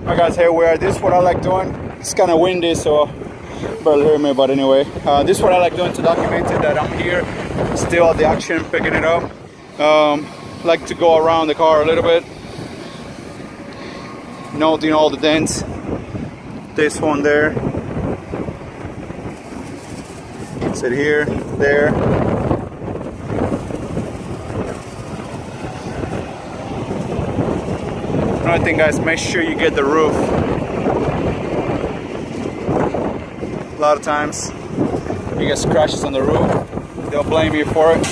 Alright guys, here we are. This is what I like doing. It's kind of windy, so barely hear me, but anyway. This is what I like doing to document it, that I'm here, still at the action, picking it up. Like to go around the car a little bit, noting all the dents. This one there. Sit here, there. Another thing guys, make sure you get the roof. A lot of times you get scratches on the roof, they'll blame you for it.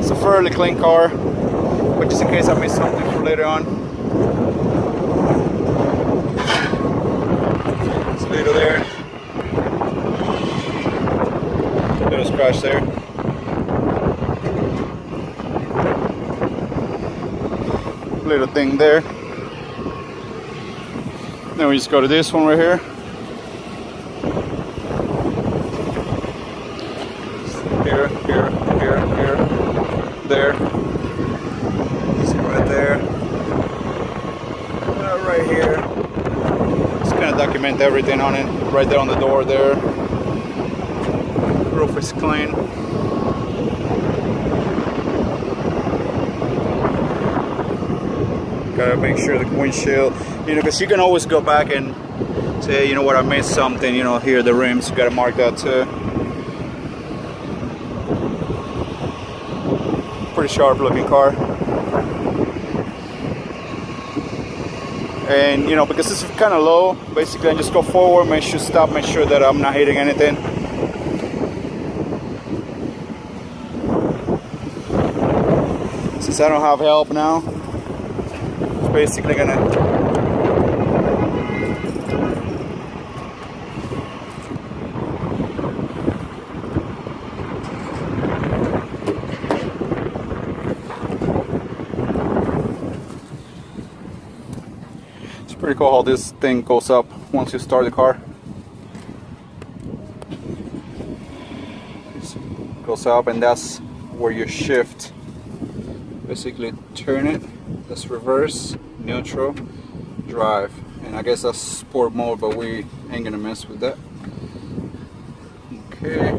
It's a fairly clean car, but just in case I miss something for later on. It's a little there. Little scratch there. Little thing there. Then we just go to this one right here. Here, here, here, here, there. See right there. Right here. Just kind of document everything on it. Right there on the door there. Roof is clean. Gotta make sure the windshield, you know, because you can always go back and say, you know what, I missed something, you know, here the rims, you gotta mark that too. Pretty sharp looking car. And you know, because this is kind of low, basically I just go forward, make sure stop, make sure that I'm not hitting anything. Since I don't have help now, it's basically gonna it's pretty cool how this thing goes up once you start the car. It goes up and that's where you shift. Basically turn it, that's reverse, neutral, drive, and I guess that's sport mode, but we ain't gonna mess with that. Okay,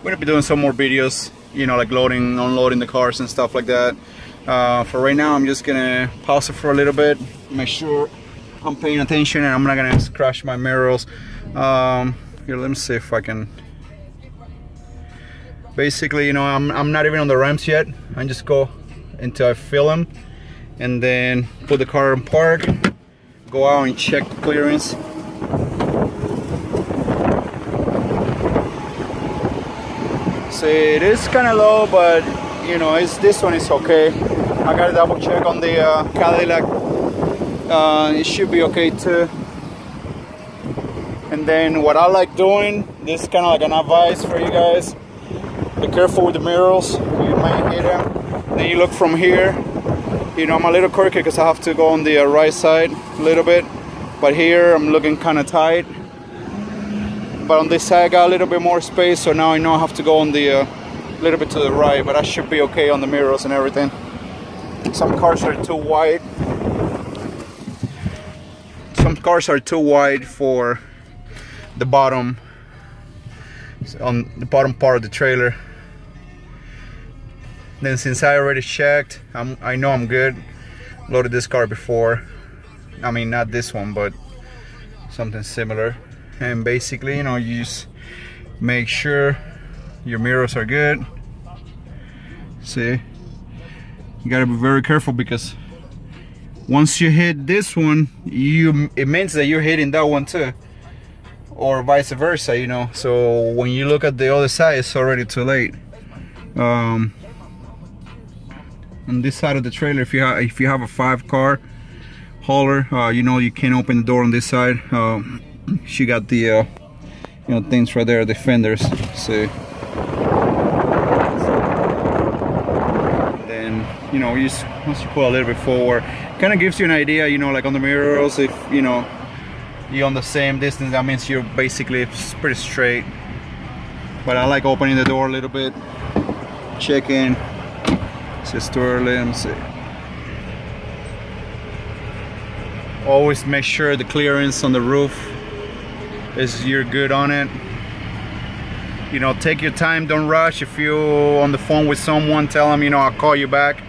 we're gonna be doing some more videos, you know, like loading, unloading the cars and stuff like that. For right now I'm just gonna pause it for a little bit, make sure I'm paying attention and I'm not gonna scratch my mirrors. Here, let me see if I can. Basically, you know, I'm not even on the ramps yet. I just go until I fill them and then put the car in park, go out and check the clearance. See, it is kind of low, but you know, this one is okay. I gotta double check on the Cadillac. It should be okay too. And then what I like doing, this is kind of like an advice for you guys. Be careful with the mirrors, you might hit them. Then you look from here. You know, I'm a little quirky because I have to go on the right side a little bit. But here I'm looking kind of tight. But on this side I got a little bit more space, so now I know I have to go on the little bit to the right. But I should be okay on the mirrors and everything. Some cars are too wide. Some cars are too wide for the bottom, on the bottom part of the trailer. Then since I already checked, I know I'm good. Loaded this car before. I mean, not this one, but something similar. And basically, you know, you just make sure your mirrors are good. See, you gotta be very careful because once you hit this one, it means that you're hitting that one too, or vice versa, you know. So when you look at the other side, it's already too late. On this side of the trailer, if you have a 5-car hauler, you know, you can't open the door on this side. She got the you know, things right there, the fenders. See, then you know, you just, once you pull a little bit forward, kind of gives you an idea, you know, like on the mirrors, if you know, you're on the same distance. That means you're basically pretty straight. But I like opening the door a little bit, checking. It's just too early. Let me see. Always make sure the clearance on the roof is you're good on it. You know, take your time, don't rush. If you're on the phone with someone, tell them, you know, I'll call you back.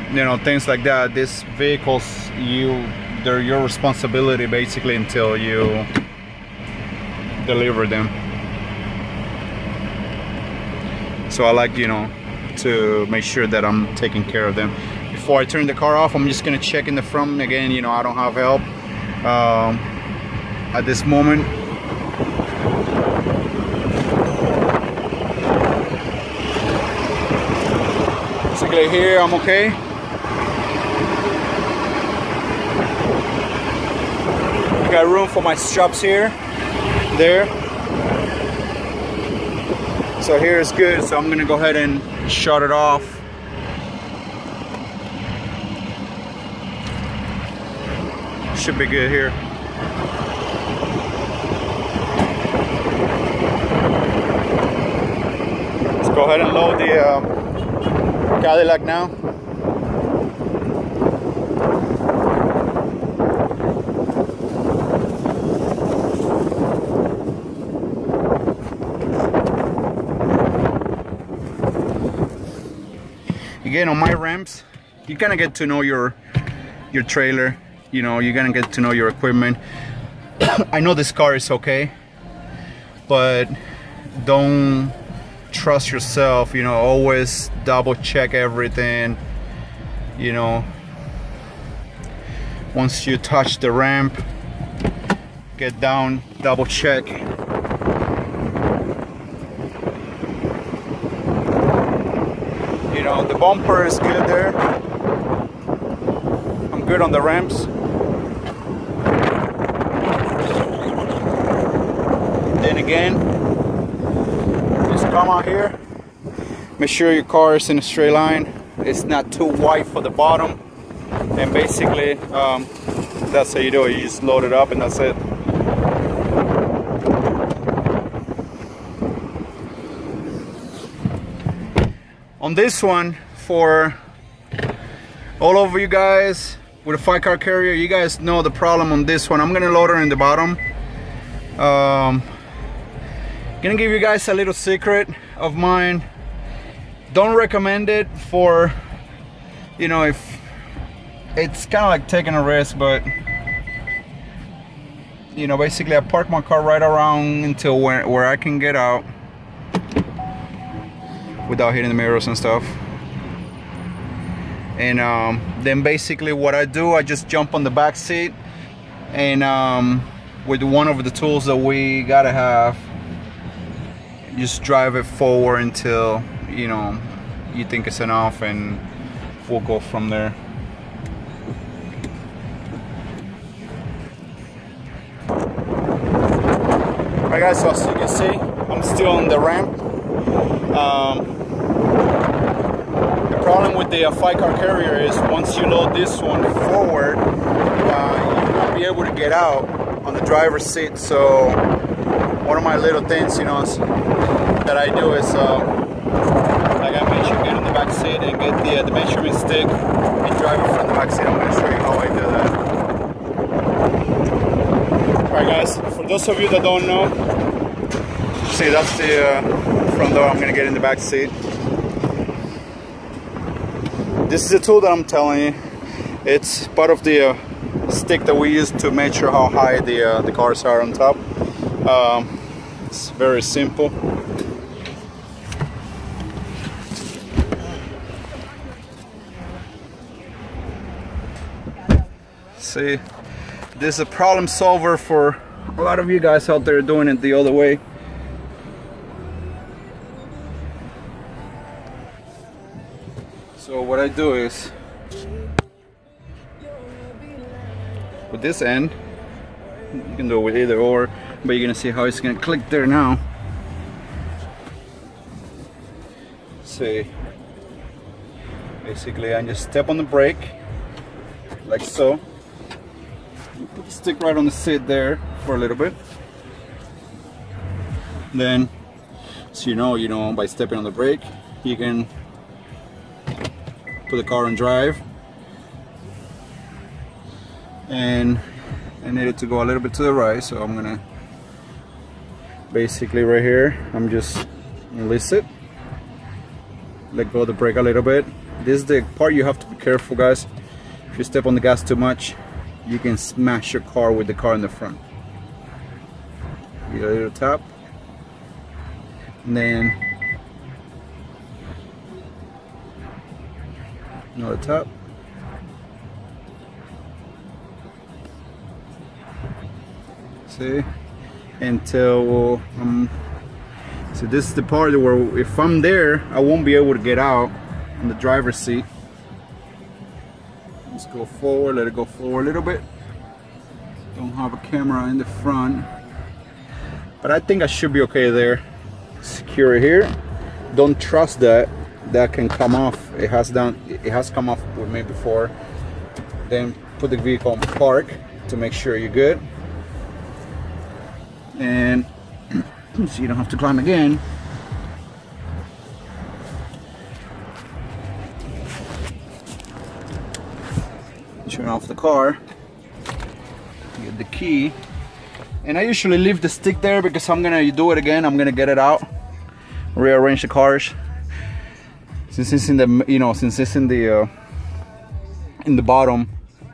You know, things like that. These vehicles, they're your responsibility basically until you deliver them. So I like, you know, to make sure that I'm taking care of them. Before I turn the car off, I'm just gonna check in the front again. You know, I don't have help at this moment. Basically here I'm okay. I got room for my straps here, there. So here is good. So I'm gonna go ahead and shut it off. Should be good here. Let's go ahead and load the Cadillac now. Again, on my ramps, you kind of get to know your trailer. You know, you're gonna get to know your equipment. I know this car is okay, but don't trust yourself. You know, always double check everything. You know, once you touch the ramp, get down, double check. You know, the bumper is good there. I'm good on the ramps. Then again, just come out here, make sure your car is in a straight line. It's not too wide for the bottom. And basically, that's how you do it. You just load it up and that's it. On this one, for all of you guys with a 5-car carrier, you guys know the problem on this one. I'm gonna load her in the bottom. Gonna give you guys a little secret of mine. Don't recommend it for, you know, if it's kind of like taking a risk, but you know, basically I park my car right around until where I can get out without hitting the mirrors and stuff. And then basically what I do, I just jump on the back seat and with one of the tools that we gotta have, just drive it forward until, you know, you think it's enough, and we'll go from there. Alright guys, so as you can see, I'm still on the ramp. The problem with the 5-car carrier is once you load this one forward, you won't be able to get out on the driver's seat. So one of my little things, you know, that I do is, like I mentioned, get in the back seat and get the measurement stick and drive it from the back seat. I'm going to show you how I do that. Alright guys, for those of you that don't know, see, that's the front door. I'm going to get in the back seat. This is the tool that I'm telling you. It's part of the stick that we use to measure how high the cars are on top. It's very simple. See, this is a problem solver for a lot of you guys out there doing it the other way. So what I do is, with this end, you can do it with either or, but you're gonna see how it's gonna click there now. See, basically I just step on the brake like so, You put the stick right on the seat there for a little bit. Then, so you know, by stepping on the brake, you can put the car on drive. And I need it to go a little bit to the right, so I'm gonna basically right here, I'm just release it, let go of the brake a little bit. This is the part you have to be careful, guys. If you step on the gas too much, you can smash your car with the car in the front. Give it a little tap, and then another tap. See, until so this is the part where if I'm there, I won't be able to get out in the driver's seat. Let's go forward, let it go forward a little bit. Don't have a camera in the front, but I think I should be okay there. Secure it here. Don't trust that can come off. It has come off with me before. Then put the vehicle on park to make sure you're good. And so you don't have to climb again. Turn off the car, get the key, and I usually leave the stick there because I'm gonna do it again. I'm gonna get it out, rearrange the cars. Since it's in the, since it's in the bottom,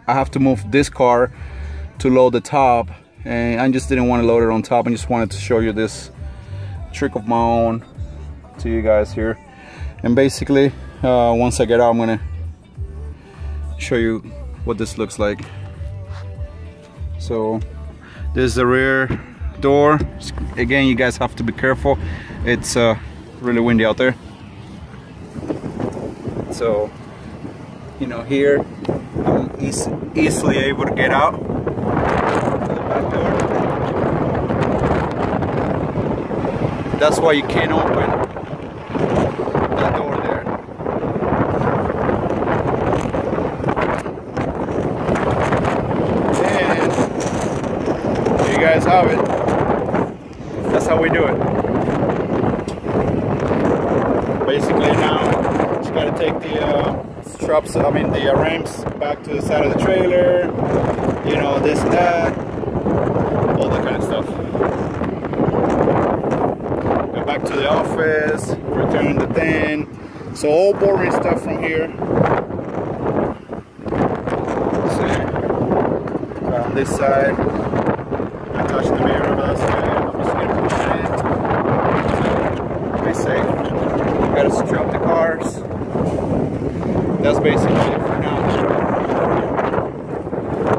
I have to move this car to load the top. And I just didn't want to load it on top. I just wanted to show you this trick of my own to you guys here. And basically, once I get out, I'm gonna show you what this looks like. So this is the rear door. Again, you guys have to be careful. It's really windy out there. So, here I'm easily able to get out. That's why you can't open that door there. And there you guys have it. That's how we do it. Basically now, just gotta take the straps, the ramps back to the side of the trailer. This, that, all that kind of stuff. Back to the office, return the thing. So all boring stuff from here. So on this side, I touch the mirror, but that's good. I'm just gonna push it. Be safe. You gotta strap the cars. That's basically it.